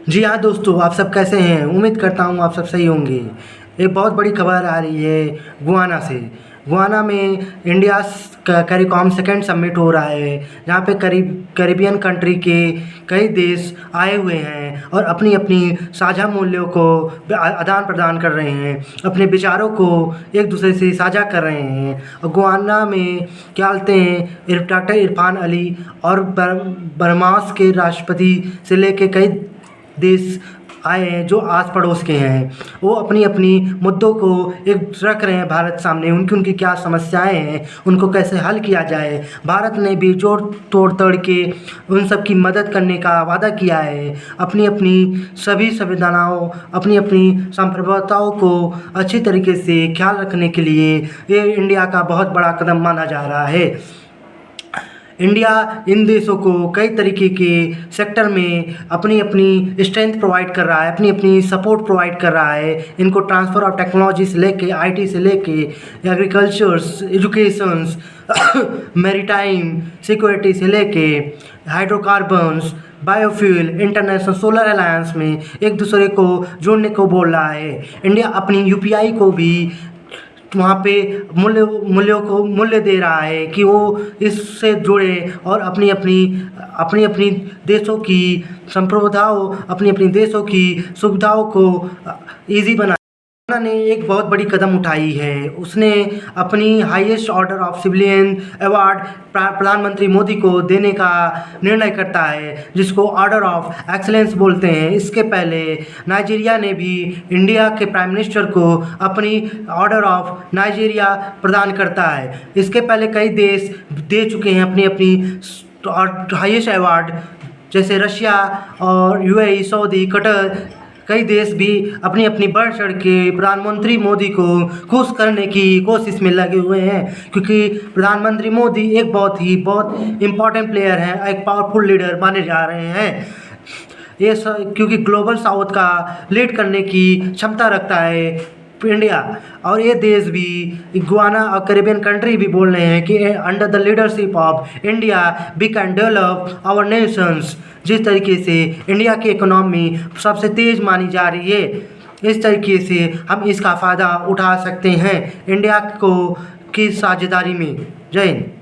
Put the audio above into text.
जी हाँ दोस्तों, आप सब कैसे हैं? उम्मीद करता हूँ आप सब सही होंगे। एक बहुत बड़ी खबर आ रही है गुयाना से। गुयाना में इंडिया कैरिकॉम सेकेंड समिट हो रहा है, जहाँ पे कैरिबियन कंट्री के कई देश आए हुए हैं और अपनी अपनी साझा मूल्यों को आदान प्रदान कर रहे हैं, अपने विचारों को एक दूसरे से साझा कर रहे हैं। और गुयाना में क्या बोलते हैं, डॉक्टर इरफान अली और बर्मास के राष्ट्रपति से लेके कई देश आए हैं जो आस पड़ोस के हैं। वो अपनी अपनी मुद्दों को एक रख रहे हैं भारत सामने, उनकी क्या समस्याएं हैं, उनको कैसे हल किया जाए। भारत ने भी जोड़ तोड़ तोड़ के उन सब की मदद करने का वादा किया है। अपनी अपनी सभी संविधानों, अपनी अपनी संप्रभुताओं को अच्छी तरीके से ख्याल रखने के लिए ये इंडिया का बहुत बड़ा कदम माना जा रहा है। इंडिया इन देशों को कई तरीके के सेक्टर में अपनी अपनी स्ट्रेंथ प्रोवाइड कर रहा है, अपनी अपनी सपोर्ट प्रोवाइड कर रहा है। इनको ट्रांसफ़र ऑफ टेक्नोलॉजी से लेके आईटी से लेके एग्रीकल्चर्स, एजुकेशंस, मैरीटाइम सिक्योरिटी से लेके hydrocarbons, biofuel, international solar alliance में एक दूसरे को जोड़ने को बोल रहा है। इंडिया अपनी यूपीआई को भी वहाँ पे मूल्य दे रहा है कि वो इससे जुड़े और अपनी अपनी देशों की संप्रभुताओं, अपनी अपनी देशों की सुविधाओं को ईजी बना ने एक बहुत बड़ी कदम उठाई है। उसने अपनी highest order of civilian award प्रधानमंत्री मोदी को देने का निर्णय करता है, जिसको ऑर्डर ऑफ एक्सीलेंस बोलते हैं। इसके पहले नाइजीरिया ने भी इंडिया के प्राइम मिनिस्टर को अपनी ऑर्डर ऑफ नाइजीरिया प्रदान करता है। इसके पहले कई देश दे चुके हैं अपनी अपनी हाईएस्ट अवार्ड, जैसे रशिया और यूएई, सऊदी, कतर। कई देश भी अपनी अपनी बढ़ चढ़ के प्रधानमंत्री मोदी को खुश करने की कोशिश में लगे हुए हैं, क्योंकि प्रधानमंत्री मोदी एक बहुत इम्पॉर्टेंट प्लेयर हैं, एक पावरफुल लीडर माने जा रहे हैं। ये क्योंकि ग्लोबल साउथ का लीड करने की क्षमता रखता है इंडिया। और ये देश भी, गुयाना और कैरिबियन कंट्री भी बोल रहे हैं कि under the leadership of India we can develop our nations. जिस तरीके से इंडिया की इकोनॉमी सबसे तेज़ मानी जा रही है, इस तरीके से हम इसका फ़ायदा उठा सकते हैं इंडिया को की साझेदारी में। जय हिंद।